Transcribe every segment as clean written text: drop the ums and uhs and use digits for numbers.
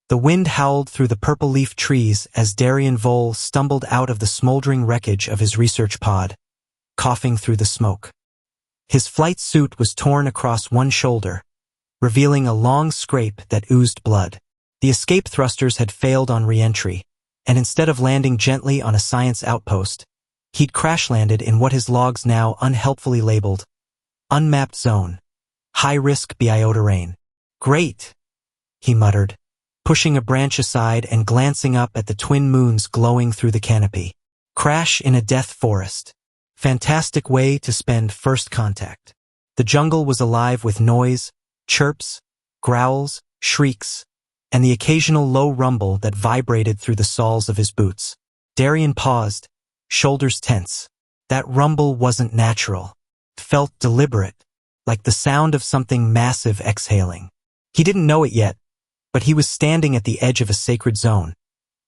The wind howled through the purple-leaf trees as Darien Vole stumbled out of the smoldering wreckage of his research pod, coughing through the smoke. His flight suit was torn across one shoulder, revealing a long scrape that oozed blood. The escape thrusters had failed on re-entry, and instead of landing gently on a science outpost, he'd crash-landed in what his logs now unhelpfully labeled unmapped zone, high-risk bioterrain. Great, he muttered, pushing a branch aside and glancing up at the twin moons glowing through the canopy. Crash in a death forest. Fantastic way to spend first contact. The jungle was alive with noise, chirps, growls, shrieks, and the occasional low rumble that vibrated through the soles of his boots. Darien paused, shoulders tense. That rumble wasn't natural. It felt deliberate, like the sound of something massive exhaling. He didn't know it yet, but he was standing at the edge of a sacred zone,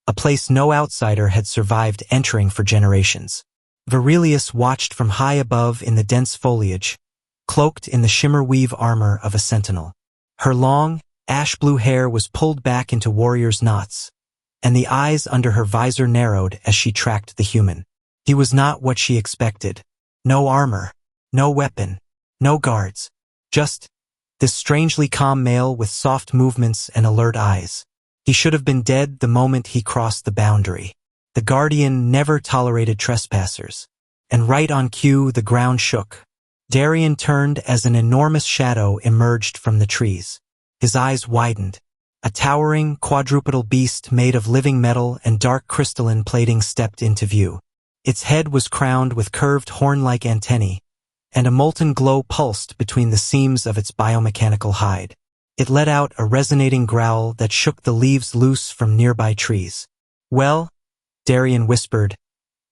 a place no outsider had survived entering for generations. Virelius watched from high above in the dense foliage, cloaked in the shimmer-weave armor of a sentinel. Her long, ash-blue hair was pulled back into warrior's knots, and the eyes under her visor narrowed as she tracked the human. He was not what she expected. No armor, no weapon, no guards. Just this strangely calm male with soft movements and alert eyes. He should have been dead the moment he crossed the boundary. The Guardian never tolerated trespassers. And right on cue, the ground shook. Darien turned as an enormous shadow emerged from the trees. His eyes widened. A towering, quadrupedal beast made of living metal and dark crystalline plating stepped into view. Its head was crowned with curved horn-like antennae, and a molten glow pulsed between the seams of its biomechanical hide. It let out a resonating growl that shook the leaves loose from nearby trees. "Well," Darien whispered,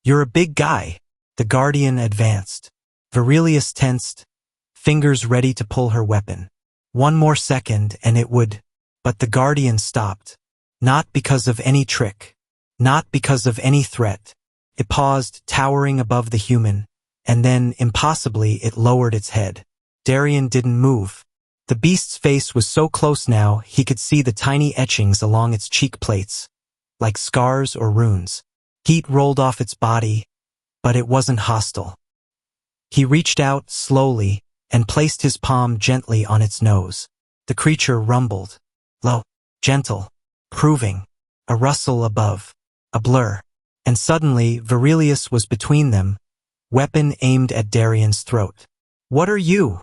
"you're a big guy." The Guardian advanced. Virelius tensed, fingers ready to pull her weapon. One more second and it would, but the Guardian stopped. Not because of any trick. Not because of any threat. It paused, towering above the human, and then, impossibly, it lowered its head. Darien didn't move. The beast's face was so close now he could see the tiny etchings along its cheek plates, like scars or runes. Heat rolled off its body, but it wasn't hostile. He reached out slowly and placed his palm gently on its nose. The creature rumbled. Low, gentle, proving, a rustle above, a blur. And suddenly, Virelius was between them, weapon aimed at Darien's throat. "What are you?"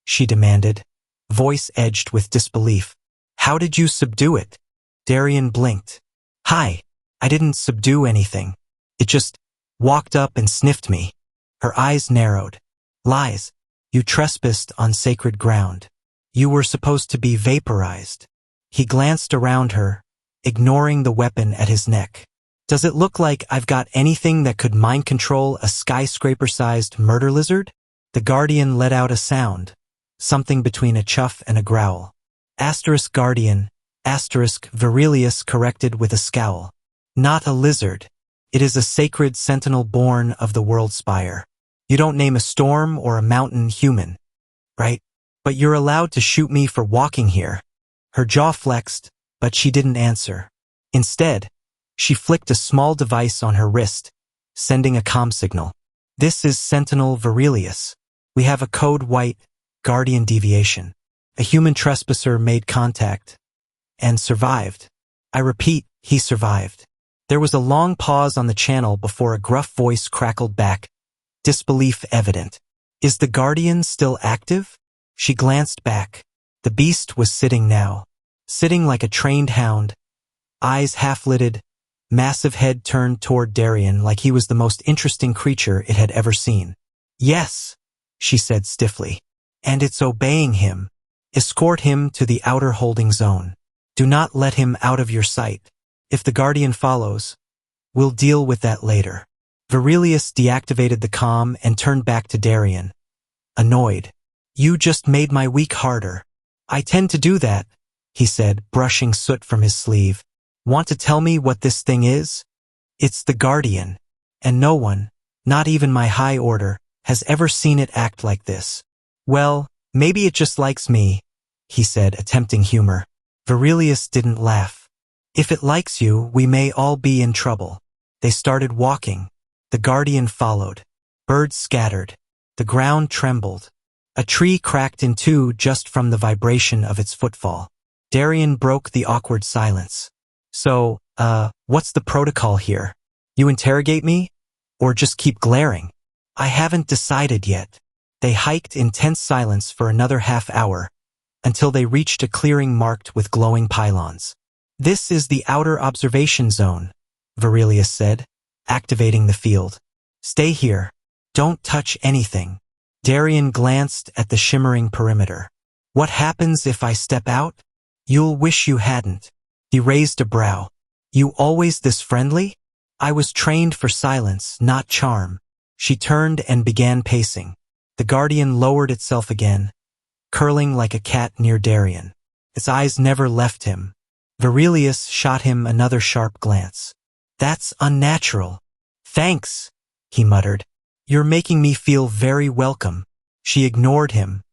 she demanded, voice edged with disbelief. "How did you subdue it?" Darien blinked. "Hi, I didn't subdue anything. It just walked up and sniffed me." Her eyes narrowed. "Lies. You trespassed on sacred ground. You were supposed to be vaporized." He glanced around her, ignoring the weapon at his neck. "Does it look like I've got anything that could mind control a skyscraper-sized murder lizard?" The Guardian let out a sound, something between a chuff and a growl. Asterisk Guardian, asterisk Virelius corrected with a scowl. "Not a lizard. It is a sacred sentinel born of the world spire. You don't name a storm or a mountain human, right? But you're allowed to shoot me for walking here." Her jaw flexed, but she didn't answer. Instead, she flicked a small device on her wrist, sending a comm signal. "This is Sentinel Virelius. We have a code white, Guardian deviation. A human trespasser made contact and survived. I repeat, he survived." There was a long pause on the channel before a gruff voice crackled back, disbelief evident. "Is the Guardian still active?" She glanced back. The beast was sitting now. Sitting like a trained hound, eyes half-lidded, massive head turned toward Darien like he was the most interesting creature it had ever seen. "Yes," she said stiffly. "And it's obeying him. Escort him to the outer holding zone. Do not let him out of your sight. If the Guardian follows, we'll deal with that later." Virelius deactivated the comm and turned back to Darien, annoyed. "You just made my week harder." "I tend to do that," he said, brushing soot from his sleeve. "Want to tell me what this thing is?" "It's the Guardian, and no one, not even my high order, has ever seen it act like this." "Well, maybe it just likes me," he said, attempting humor. Virelius didn't laugh. If it likes you, we may all be in trouble. They started walking. The Guardian followed. Birds scattered. The ground trembled. A tree cracked in two just from the vibration of its footfall. Darien broke the awkward silence. So, what's the protocol here? You interrogate me? Or just keep glaring? I haven't decided yet. They hiked in tense silence for another half-hour, until they reached a clearing marked with glowing pylons. This is the outer observation zone, Virelius said, activating the field. Stay here. Don't touch anything. Darien glanced at the shimmering perimeter. What happens if I step out? You'll wish you hadn't. He raised a brow. You always this friendly? I was trained for silence, not charm. She turned and began pacing. The Guardian lowered itself again, curling like a cat near Darien. Its eyes never left him. Virelius shot him another sharp glance. That's unnatural. Thanks, he muttered. You're making me feel very welcome. She ignored him.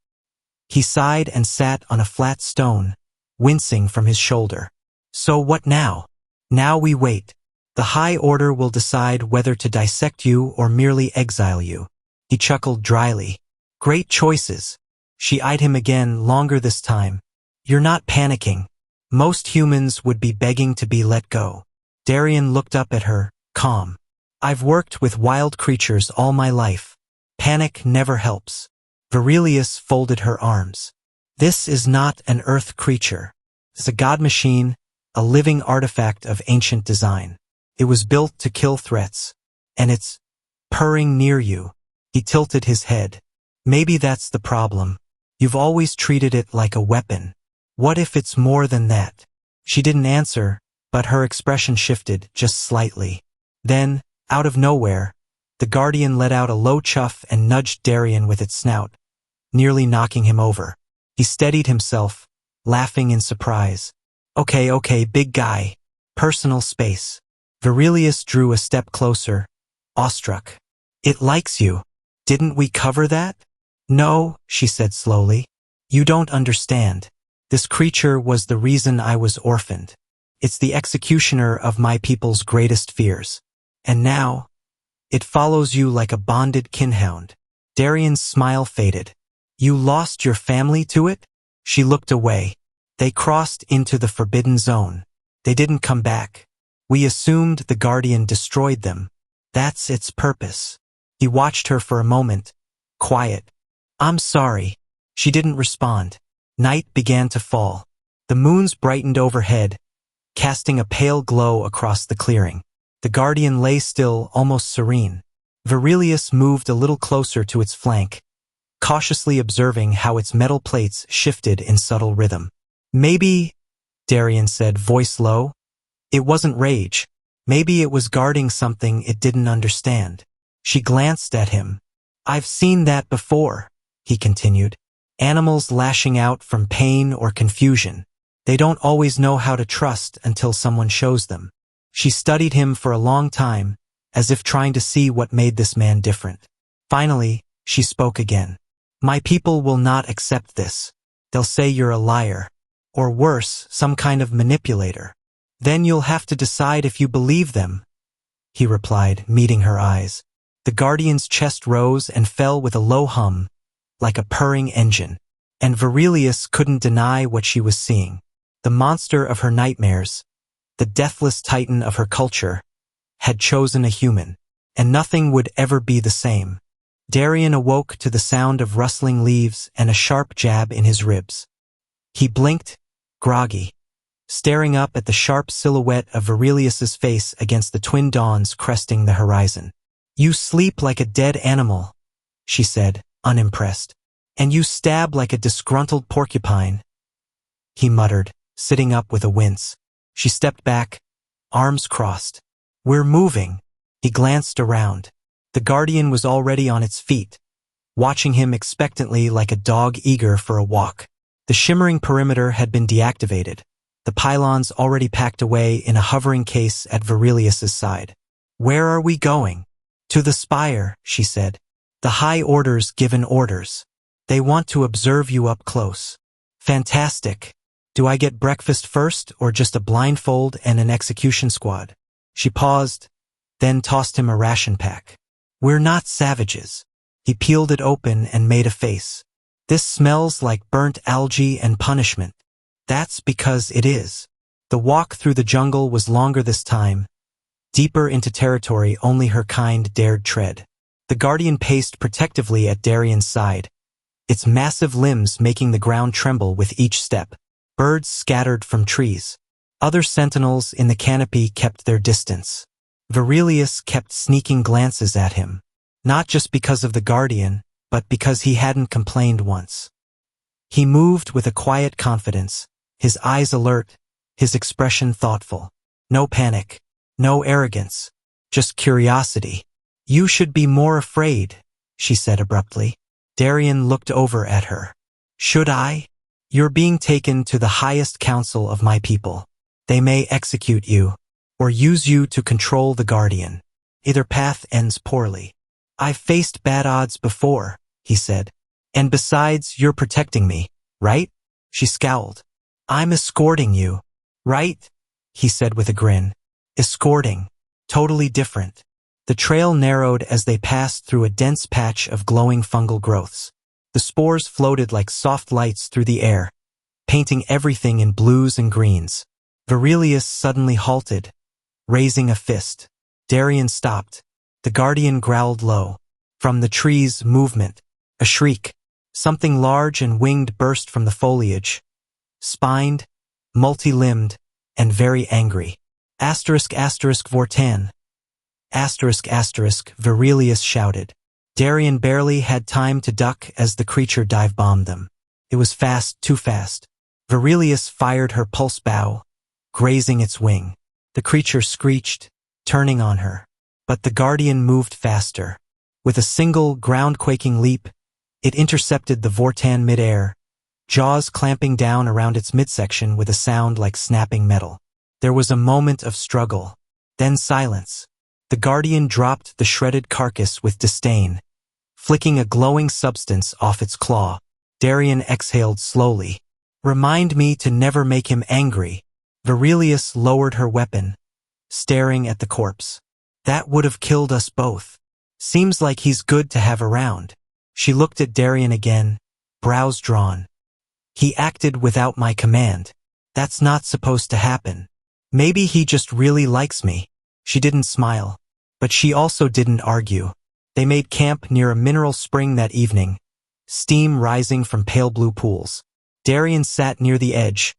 He sighed and sat on a flat stone, wincing from his shoulder. So what now? Now we wait. The High Order will decide whether to dissect you or merely exile you. He chuckled dryly. Great choices. She eyed him again, longer this time. You're not panicking. Most humans would be begging to be let go. Darien looked up at her, calm. I've worked with wild creatures all my life. Panic never helps. Virelius folded her arms. This is not an Earth creature. It's a god machine, a living artifact of ancient design. It was built to kill threats. And it's purring near you. He tilted his head. Maybe that's the problem. You've always treated it like a weapon. What if it's more than that? She didn't answer, but her expression shifted just slightly. Then, out of nowhere, the Guardian let out a low chuff and nudged Darien with its snout, nearly knocking him over. He steadied himself, laughing in surprise. Okay, big guy. Personal space. Virelius drew a step closer, awestruck. It likes you. Didn't we cover that? No, she said slowly. You don't understand. This creature was the reason I was orphaned. It's the executioner of my people's greatest fears. And now, it follows you like a bonded kinhound. Darien's smile faded. You lost your family to it? She looked away. They crossed into the forbidden zone. They didn't come back. We assumed the Guardian destroyed them. That's its purpose. He watched her for a moment, quiet. I'm sorry. She didn't respond. Night began to fall. The moons brightened overhead, casting a pale glow across the clearing. The Guardian lay still, almost serene. Virelius moved a little closer to its flank, cautiously observing how its metal plates shifted in subtle rhythm. Maybe, Darien said, voice low. It wasn't rage. Maybe it was guarding something it didn't understand. She glanced at him. I've seen that before, he continued. Animals lashing out from pain or confusion. They don't always know how to trust until someone shows them. She studied him for a long time, as if trying to see what made this man different. Finally, she spoke again. My people will not accept this. They'll say you're a liar. Or worse, some kind of manipulator. Then you'll have to decide if you believe them, he replied, meeting her eyes. The Guardian's chest rose and fell with a low hum, like a purring engine. And Virelius couldn't deny what she was seeing. The monster of her nightmares, the deathless titan of her culture, had chosen a human, and nothing would ever be the same. Darien awoke to the sound of rustling leaves and a sharp jab in his ribs. He blinked, groggy, staring up at the sharp silhouette of Virelius's face against the twin dawns cresting the horizon. You sleep like a dead animal, she said, unimpressed. And you stab like a disgruntled porcupine, he muttered, sitting up with a wince. She stepped back, arms crossed. We're moving. He glanced around. The Guardian was already on its feet, watching him expectantly like a dog eager for a walk. The shimmering perimeter had been deactivated, the pylons already packed away in a hovering case at Virelius's side. Where are we going? To the spire, she said. The High Order's given orders. They want to observe you up close. Fantastic. Do I get breakfast first or just a blindfold and an execution squad? She paused, then tossed him a ration pack. We're not savages. He peeled it open and made a face. This smells like burnt algae and punishment. That's because it is. The walk through the jungle was longer this time, deeper into territory only her kind dared tread. The guardian paced protectively at Darian's side, its massive limbs making the ground tremble with each step. Birds scattered from trees. Other sentinels in the canopy kept their distance. Virelius kept sneaking glances at him, not just because of the guardian, but because he hadn't complained once. He moved with a quiet confidence, his eyes alert, his expression thoughtful. No panic, no arrogance, just curiosity. You should be more afraid, she said abruptly. Darian looked over at her. Should I? You're being taken to the highest council of my people. They may execute you, or use you to control the guardian. Either path ends poorly. I've faced bad odds before, he said. And besides, you're protecting me, right? She scowled. I'm escorting you, right? He said with a grin. Escorting. Totally different. The trail narrowed as they passed through a dense patch of glowing fungal growths. The spores floated like soft lights through the air, painting everything in blues and greens. Virelius suddenly halted, raising a fist. Darian stopped. The guardian growled low. From the trees, movement. A shriek. Something large and winged burst from the foliage. Spined, multi-limbed, and very angry. Vortan. Virelius shouted. Darian barely had time to duck as the creature dive-bombed them. It was fast, too fast. Virelius fired her pulse bow, grazing its wing. The creature screeched, turning on her. But the guardian moved faster. With a single, ground-quaking leap, it intercepted the Vortan mid-air, jaws clamping down around its midsection with a sound like snapping metal. There was a moment of struggle, then silence. The guardian dropped the shredded carcass with disdain, flicking a glowing substance off its claw. Darian exhaled slowly. Remind me to never make him angry. Virelius lowered her weapon, staring at the corpse. That would have killed us both. Seems like he's good to have around. She looked at Darian again, brows drawn. He acted without my command. That's not supposed to happen. Maybe he just really likes me. She didn't smile, but she also didn't argue. They made camp near a mineral spring that evening, steam rising from pale blue pools. Darian sat near the edge,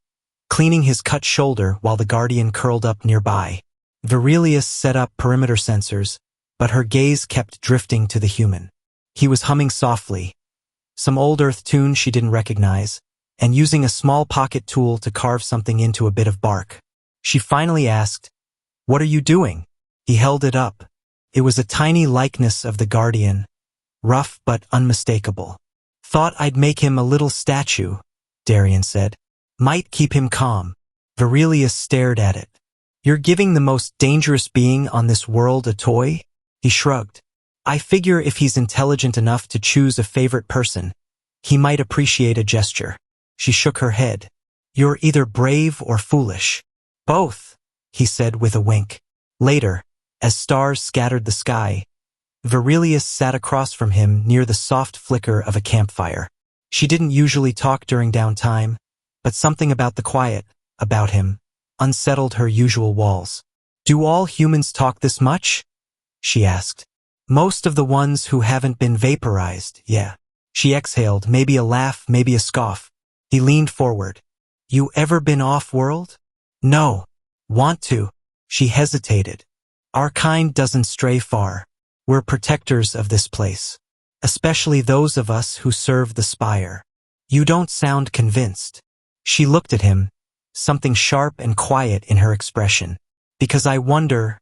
cleaning his cut shoulder while the guardian curled up nearby. Virelius set up perimeter sensors, but her gaze kept drifting to the human. He was humming softly, some old earth tune she didn't recognize, and using a small pocket tool to carve something into a bit of bark. She finally asked, "What are you doing?" He held it up. It was a tiny likeness of the guardian, rough but unmistakable. Thought I'd make him a little statue, Darian said. Might keep him calm. Virelius stared at it. You're giving the most dangerous being on this world a toy? He shrugged. I figure if he's intelligent enough to choose a favorite person, he might appreciate a gesture. She shook her head. You're either brave or foolish. Both, he said with a wink. Later, as stars scattered the sky, Virelius sat across from him near the soft flicker of a campfire. She didn't usually talk during downtime, but something about the quiet, about him, unsettled her usual walls. Do all humans talk this much? She asked. Most of the ones who haven't been vaporized, yeah. She exhaled, maybe a laugh, maybe a scoff. He leaned forward. You ever been off-world? No. Want to? She hesitated. Our kind doesn't stray far. We're protectors of this place. Especially those of us who serve the Spire. You don't sound convinced. She looked at him, something sharp and quiet in her expression. Because I wonder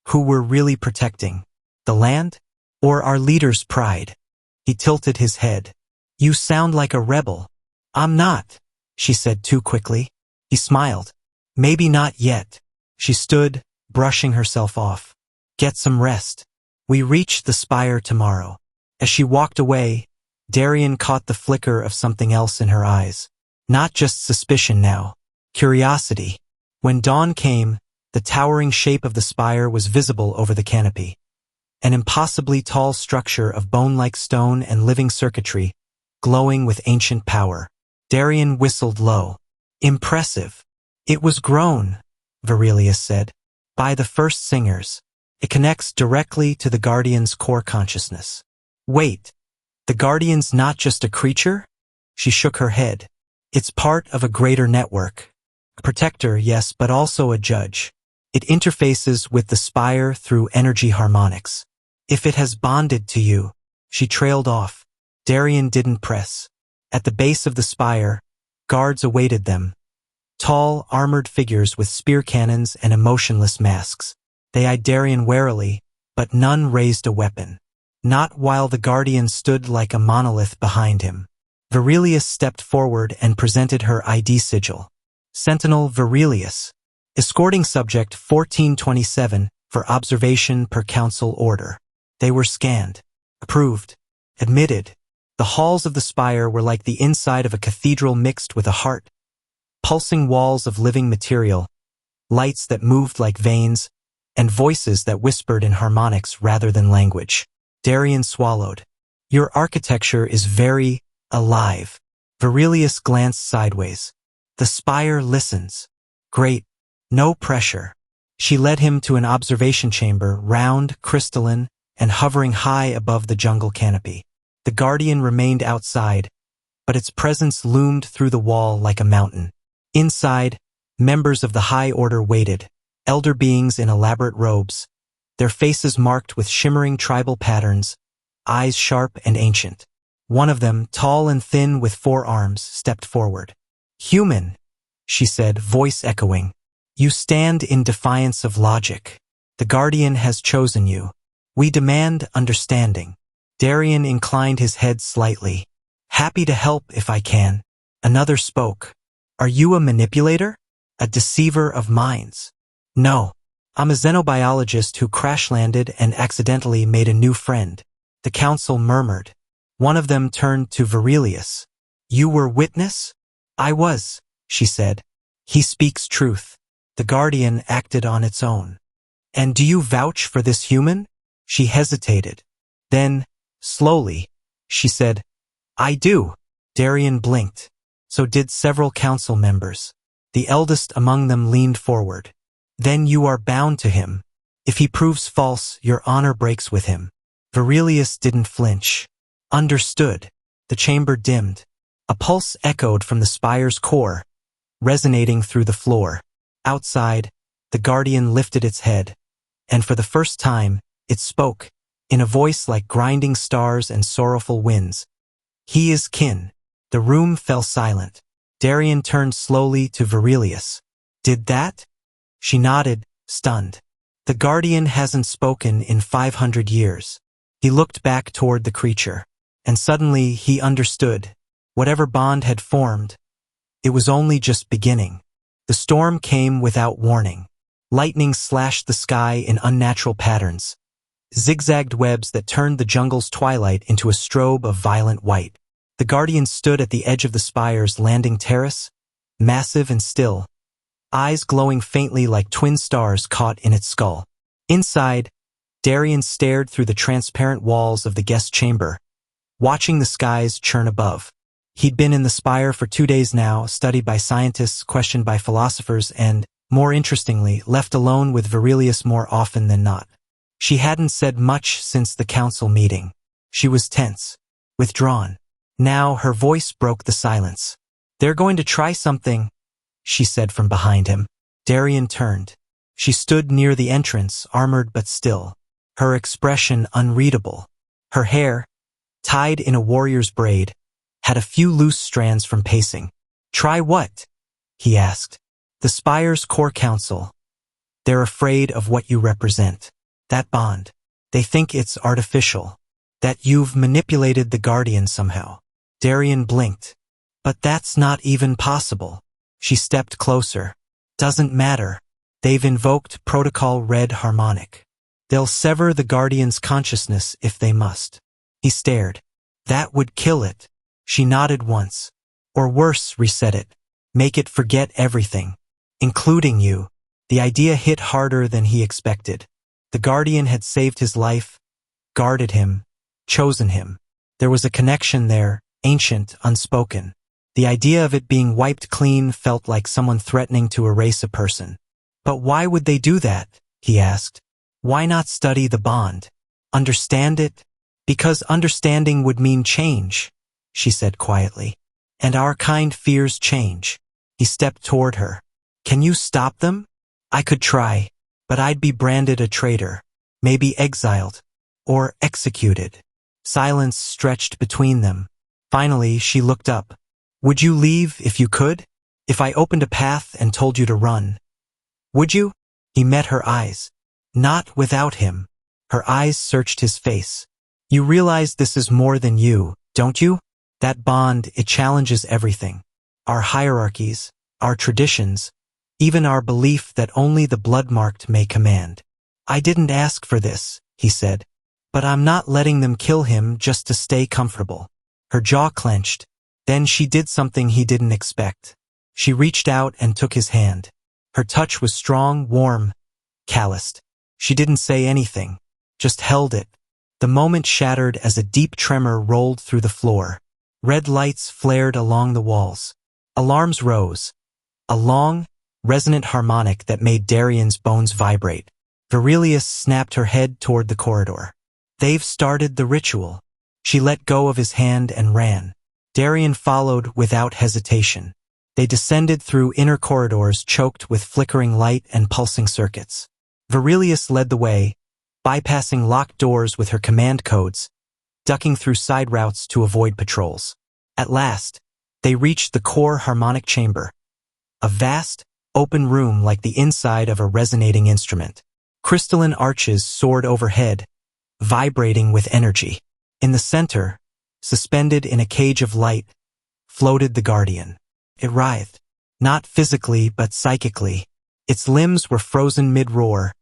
who we're really protecting. The land? Or our leader's pride? He tilted his head. You sound like a rebel. I'm not, she said too quickly. He smiled. Maybe not yet. She stood, brushing herself off. Get some rest. We reach the Spire tomorrow. As she walked away, Darian caught the flicker of something else in her eyes. Not just suspicion now. Curiosity. When dawn came, the towering shape of the spire was visible over the canopy. An impossibly tall structure of bone-like stone and living circuitry, glowing with ancient power. Darian whistled low. Impressive. It was grown, Virelius said, by the first singers. It connects directly to the Guardian's core consciousness. Wait, the Guardian's not just a creature? She shook her head. It's part of a greater network. A protector, yes, but also a judge. It interfaces with the spire through energy harmonics. If it has bonded to you, she trailed off. Darian didn't press. At the base of the spire, guards awaited them. Tall, armored figures with spear cannons and emotionless masks. They eyed Darian warily, but none raised a weapon. Not while the Guardian stood like a monolith behind him. Virelius stepped forward and presented her ID sigil. Sentinel Virelius. Escorting subject 1427 for observation per council order. They were scanned. Approved. Admitted. The halls of the spire were like the inside of a cathedral mixed with a heart. Pulsing walls of living material, lights that moved like veins, and voices that whispered in harmonics rather than language. Darian swallowed. Your architecture is very alive. Virelius glanced sideways. The spire listens. Great. No pressure. She led him to an observation chamber, round, crystalline, and hovering high above the jungle canopy. The Guardian remained outside, but its presence loomed through the wall like a mountain. Inside, members of the High Order waited, elder beings in elaborate robes, their faces marked with shimmering tribal patterns, eyes sharp and ancient. One of them, tall and thin with 4 arms, stepped forward. Human, she said, voice echoing. You stand in defiance of logic. The Guardian has chosen you. We demand understanding. Darian inclined his head slightly. Happy to help if I can. Another spoke. Are you a manipulator? A deceiver of minds? No. I'm a xenobiologist who crash-landed and accidentally made a new friend. The council murmured. One of them turned to Virelius. You were witness? I was, she said. He speaks truth. The Guardian acted on its own. And do you vouch for this human? She hesitated. Then, slowly, she said, I do. Darian blinked. So did several council members. The eldest among them leaned forward. Then you are bound to him. If he proves false, your honor breaks with him. Virelius didn't flinch. Understood. The chamber dimmed. A pulse echoed from the spire's core, resonating through the floor. Outside, the Guardian lifted its head, and for the first time, it spoke, in a voice like grinding stars and sorrowful winds. He is kin. The room fell silent. Darian turned slowly to Virelius. Did that? She nodded, stunned. The Guardian hasn't spoken in 500 years. He looked back toward the creature, and suddenly he understood. Whatever bond had formed, it was only just beginning. The storm came without warning. Lightning slashed the sky in unnatural patterns, zigzagged webs that turned the jungle's twilight into a strobe of violent white. The Guardian stood at the edge of the spire's landing terrace, massive and still, eyes glowing faintly like twin stars caught in its skull. Inside, Darian stared through the transparent walls of the guest chamber, watching the skies churn above. He'd been in the spire for 2 days now, studied by scientists, questioned by philosophers, and, more interestingly, left alone with Virelius more often than not. She hadn't said much since the council meeting. She was tense, withdrawn. Now her voice broke the silence. They're going to try something, she said from behind him. Darian turned. She stood near the entrance, armored but still, her expression unreadable. Her hair, tied in a warrior's braid, had a few loose strands from pacing. Try what? He asked. The spire's core council. They're afraid of what you represent. That bond. They think it's artificial. That you've manipulated the Guardian somehow. Darian blinked. But that's not even possible. She stepped closer. Doesn't matter. They've invoked Protocol Red Harmonic. They'll sever the Guardian's consciousness if they must. He stared. That would kill it. She nodded once. Or worse, reset it. Make it forget everything. Including you. The idea hit harder than he expected. The Guardian had saved his life, guarded him, chosen him. There was a connection there, ancient, unspoken. The idea of it being wiped clean felt like someone threatening to erase a person. But why would they do that? He asked. Why not study the bond? Understand it? Because understanding would mean change, she said quietly. And our kind fears change. He stepped toward her. Can you stop them? I could try, but I'd be branded a traitor, maybe exiled, or executed. Silence stretched between them. Finally, she looked up. Would you leave if you could? If I opened a path and told you to run? Would you? He met her eyes. Not without him. Her eyes searched his face. You realize this is more than you, don't you? That bond, it challenges everything. Our hierarchies, our traditions, even our belief that only the blood-marked may command. I didn't ask for this, he said. But I'm not letting them kill him just to stay comfortable. Her jaw clenched. Then she did something he didn't expect. She reached out and took his hand. Her touch was strong, warm, calloused. She didn't say anything, just held it. The moment shattered as a deep tremor rolled through the floor. Red lights flared along the walls. Alarms rose. A long, resonant harmonic that made Darian's bones vibrate. Virelius snapped her head toward the corridor. They've started the ritual. She let go of his hand and ran. Darian followed without hesitation. They descended through inner corridors choked with flickering light and pulsing circuits. Virelius led the way, bypassing locked doors with her command codes, ducking through side routes to avoid patrols. At last, they reached the core harmonic chamber, a vast, open room like the inside of a resonating instrument. Crystalline arches soared overhead, vibrating with energy. In the center, suspended in a cage of light, floated the Guardian. It writhed, not physically but psychically. Its limbs were frozen mid-roar,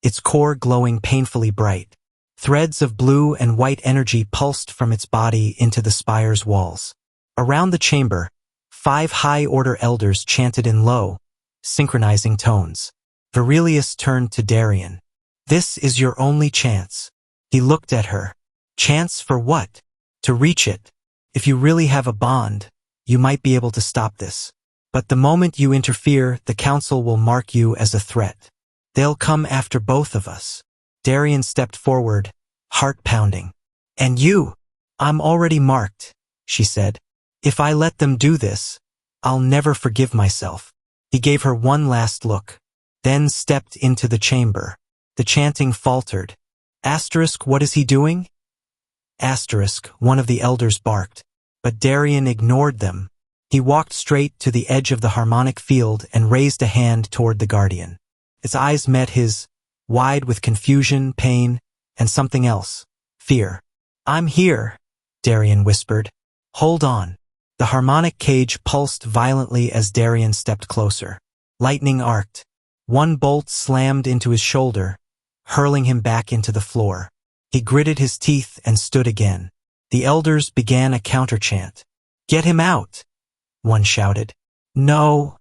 its core glowing painfully bright. Threads of blue and white energy pulsed from its body into the spire's walls. Around the chamber, 5 high-order elders chanted in low, synchronizing tones. Virelius turned to Darian. This is your only chance. He looked at her. Chance for what? To reach it. If you really have a bond, you might be able to stop this. But the moment you interfere, the council will mark you as a threat. They'll come after both of us. Darian stepped forward, heart pounding. And you? I'm already marked, she said. If I let them do this, I'll never forgive myself. He gave her one last look, then stepped into the chamber. The chanting faltered. Asterisk, what is he doing? Asterisk, one of the elders barked. But Darian ignored them. He walked straight to the edge of the harmonic field and raised a hand toward the Guardian. Its eyes met his, wide with confusion, pain, and something else, fear. I'm here, Darian whispered. Hold on. The harmonic cage pulsed violently as Darian stepped closer. Lightning arced. One bolt slammed into his shoulder, hurling him back into the floor. He gritted his teeth and stood again. The elders began a counter-chant. Get him out, one shouted. No,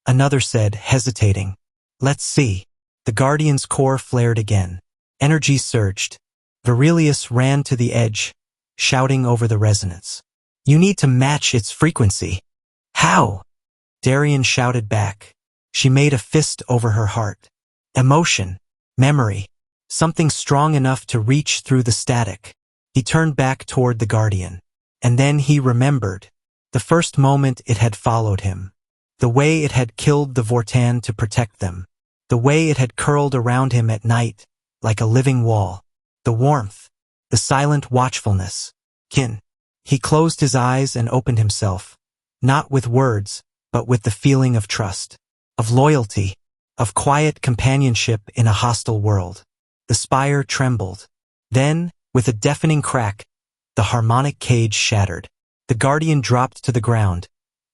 another said, hesitating. Let's see. The Guardian's core flared again. Energy surged. Virelius ran to the edge, shouting over the resonance. You need to match its frequency. How? Darian shouted back. She made a fist over her heart. Emotion, memory, something strong enough to reach through the static. He turned back toward the Guardian. And then he remembered. The first moment it had followed him. The way it had killed the Vortan to protect them. The way it had curled around him at night, like a living wall. The warmth, the silent watchfulness. Kin. He closed his eyes and opened himself. Not with words, but with the feeling of trust. Of loyalty. Of quiet companionship in a hostile world. The spire trembled. Then, with a deafening crack, the harmonic cage shattered. The Guardian dropped to the ground,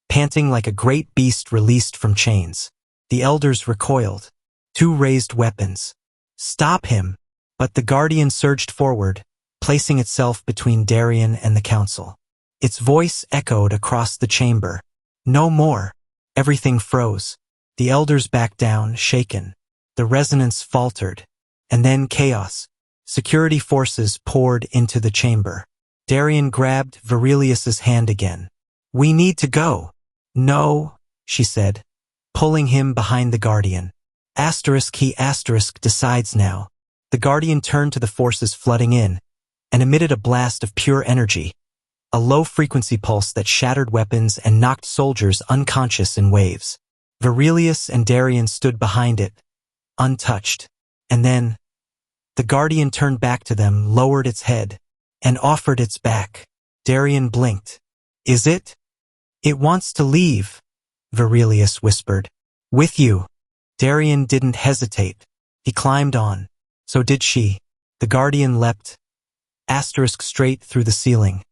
panting like a great beast released from chains. The elders recoiled. 2 raised weapons. Stop him! But the Guardian surged forward, placing itself between Darian and the council. Its voice echoed across the chamber. No more. Everything froze. The elders backed down, shaken. The resonance faltered. And then chaos. Security forces poured into the chamber. Darian grabbed Virelius's hand again. We need to go. No, she said, pulling him behind the Guardian. He decides now. The Guardian turned to the forces flooding in and emitted a blast of pure energy, a low-frequency pulse that shattered weapons and knocked soldiers unconscious in waves. Virelius and Darian stood behind it, untouched. And then, the Guardian turned back to them, lowered its head, and offered its back. Darian blinked. Is it? It wants to leave, Virelius whispered. With you. Darian didn't hesitate. He climbed on. So did she. The Guardian leapt. Straight through the ceiling.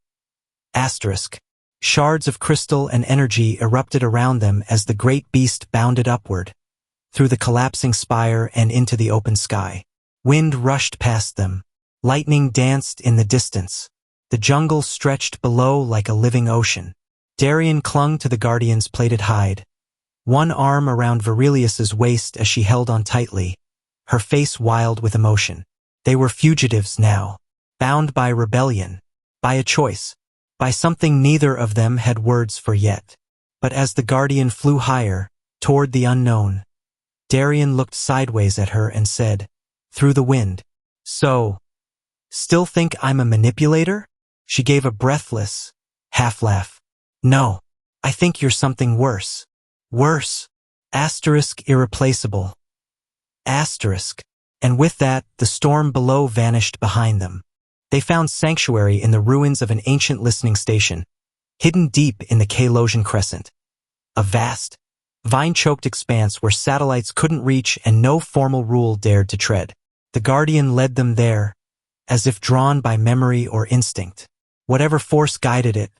Shards of crystal and energy erupted around them as the great beast bounded upward, through the collapsing spire and into the open sky. Wind rushed past them. Lightning danced in the distance. The jungle stretched below like a living ocean. Darian clung to the Guardian's plated hide, one arm around Virelius's waist as she held on tightly, her face wild with emotion. They were fugitives now, bound by rebellion, by a choice, by something neither of them had words for yet. But as the Guardian flew higher, toward the unknown, Darian looked sideways at her and said, through the wind, So, still think I'm a manipulator? She gave a breathless, half-laugh. No, I think you're something worse. Worse. Irreplaceable. And with that, the storm below vanished behind them. They found sanctuary in the ruins of an ancient listening station, hidden deep in the Kalosian Crescent. A vast, vine-choked expanse where satellites couldn't reach and no formal rule dared to tread. The Guardian led them there, as if drawn by memory or instinct. Whatever force guided it,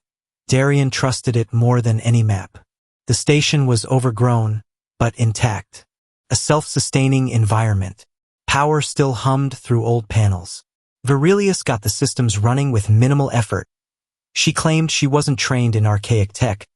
Darian trusted it more than any map. The station was overgrown, but intact. A self-sustaining environment. Power still hummed through old panels. Virelius got the systems running with minimal effort. She claimed she wasn't trained in archaic tech,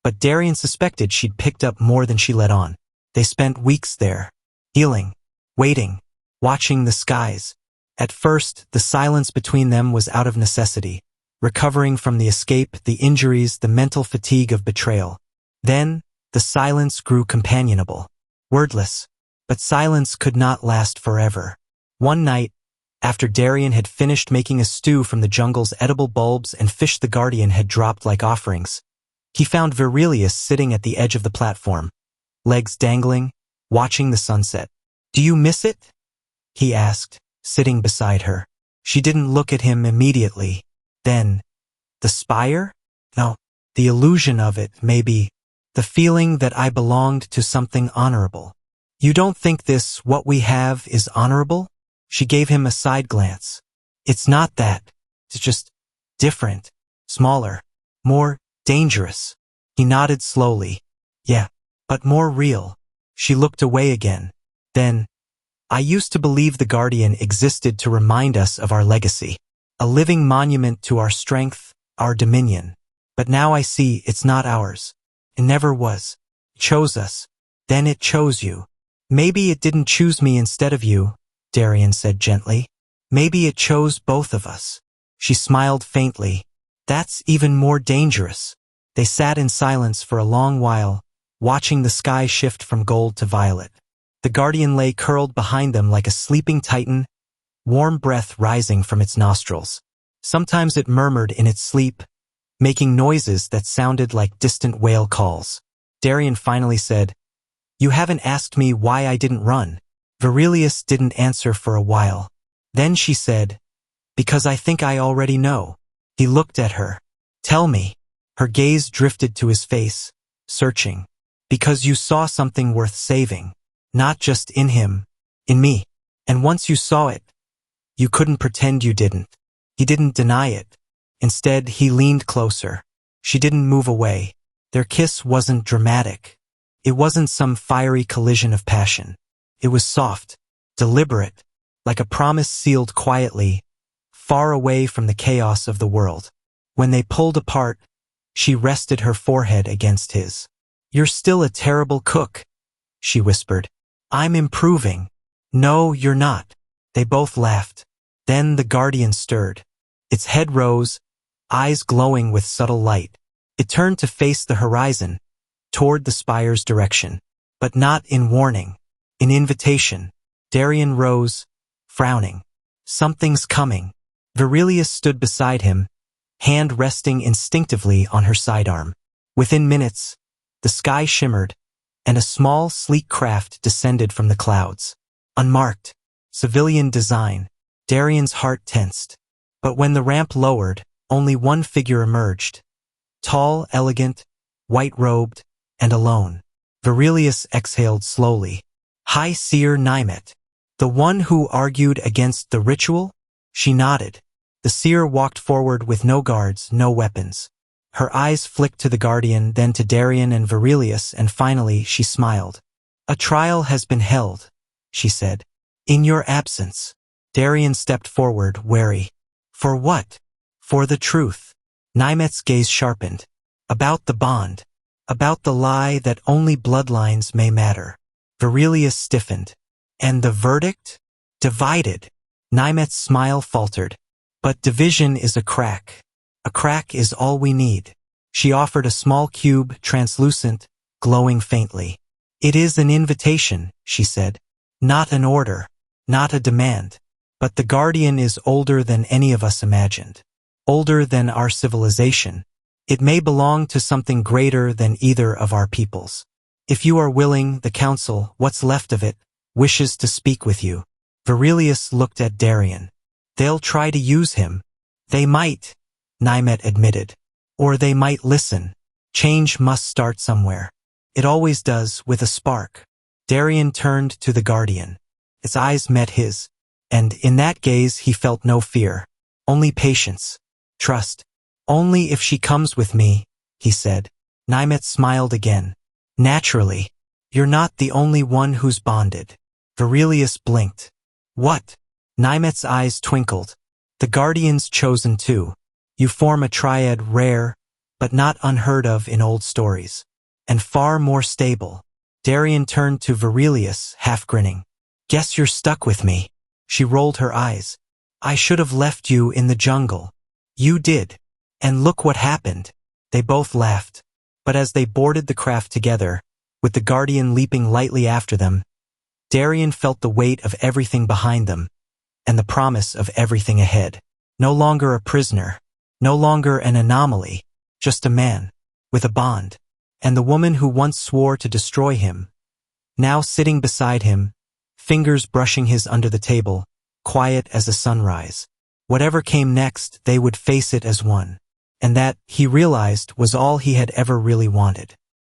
but Darian suspected she'd picked up more than she let on. They spent weeks there, healing, waiting, watching the skies. At first, the silence between them was out of necessity, recovering from the escape, the injuries, the mental fatigue of betrayal. Then, the silence grew companionable, wordless. But silence could not last forever. One night, after Darian had finished making a stew from the jungle's edible bulbs and fish the Guardian had dropped like offerings, he found Virelius sitting at the edge of the platform, legs dangling, watching the sunset. Do you miss it? He asked, sitting beside her. She didn't look at him immediately. Then, the spire? No, the illusion of it, maybe. The feeling that I belonged to something honorable. You don't think this, what we have, is honorable? She gave him a side glance. It's not that. It's just different, smaller, more dangerous. He nodded slowly. Yeah, but more real. She looked away again. Then, I used to believe the Guardian existed to remind us of our legacy, a living monument to our strength, our dominion. But now I see it's not ours. It never was. It chose us. Then it chose you. Maybe it didn't choose me instead of you, Darian said gently. Maybe it chose both of us. She smiled faintly. That's even more dangerous. They sat in silence for a long while, watching the sky shift from gold to violet. The Guardian lay curled behind them like a sleeping titan, warm breath rising from its nostrils. Sometimes it murmured in its sleep, making noises that sounded like distant whale calls. Darian finally said, You haven't asked me why I didn't run. Virelius didn't answer for a while. Then she said, Because I think I already know. He looked at her. Tell me. Her gaze drifted to his face, searching. Because you saw something worth saving. Not just in him, in me. And once you saw it, you couldn't pretend you didn't. He didn't deny it. Instead, he leaned closer. She didn't move away. Their kiss wasn't dramatic. It wasn't some fiery collision of passion. It was soft, deliberate, like a promise sealed quietly, far away from the chaos of the world. When they pulled apart, she rested her forehead against his. "You're still a terrible cook," she whispered. "I'm improving." "No, you're not." They both laughed. Then the guardian stirred. Its head rose, eyes glowing with subtle light. It turned to face the horizon, toward the spire's direction. But not in warning, in invitation. Darien rose, frowning. "Something's coming." Virelius stood beside him, hand resting instinctively on her sidearm. Within minutes, the sky shimmered, and a small, sleek craft descended from the clouds. Unmarked, civilian design. Darien's heart tensed. But when the ramp lowered, only one figure emerged. Tall, elegant, white-robed, and alone. Virelius exhaled slowly. "High Seer Nymet. The one who argued against the ritual?" She nodded. The seer walked forward with no guards, no weapons. Her eyes flicked to the guardian, then to Darien and Virelius, and finally she smiled. "A trial has been held," she said. "In your absence." Darien stepped forward, wary. "For what?" "For the truth." Nymet's gaze sharpened. "About the bond. About the lie that only bloodlines may matter." Virelius stiffened. "And the verdict?" "Divided." Nymet's smile faltered. "But division is a crack. A crack is all we need." She offered a small cube, translucent, glowing faintly. "It is an invitation," she said. "Not an order. Not a demand. But the guardian is older than any of us imagined. Older than our civilization. It may belong to something greater than either of our peoples. If you are willing, the council, what's left of it, wishes to speak with you." Virelius looked at Darien. "They'll try to use him." "They might," Nymet admitted. "Or they might listen. Change must start somewhere. It always does, with a spark." Darien turned to the guardian. Its eyes met his, and in that gaze he felt no fear. Only patience. Trust. "Only if she comes with me," he said. Nymet smiled again. "Naturally. You're not the only one who's bonded." Virelius blinked. "What?" Nymet's eyes twinkled. "The guardian's chosen too. You form a triad rare, but not unheard of in old stories. And far more stable." Darien turned to Virelius, half grinning. "Guess you're stuck with me." She rolled her eyes. "I should have left you in the jungle." "You did. And look what happened." They both laughed. But as they boarded the craft together, with the guardian leaping lightly after them, Darien felt the weight of everything behind them, and the promise of everything ahead. No longer a prisoner. No longer an anomaly. Just a man. With a bond. And the woman who once swore to destroy him, now sitting beside him, fingers brushing his under the table, quiet as a sunrise. Whatever came next, they would face it as one. And that, he realized, was all he had ever really wanted.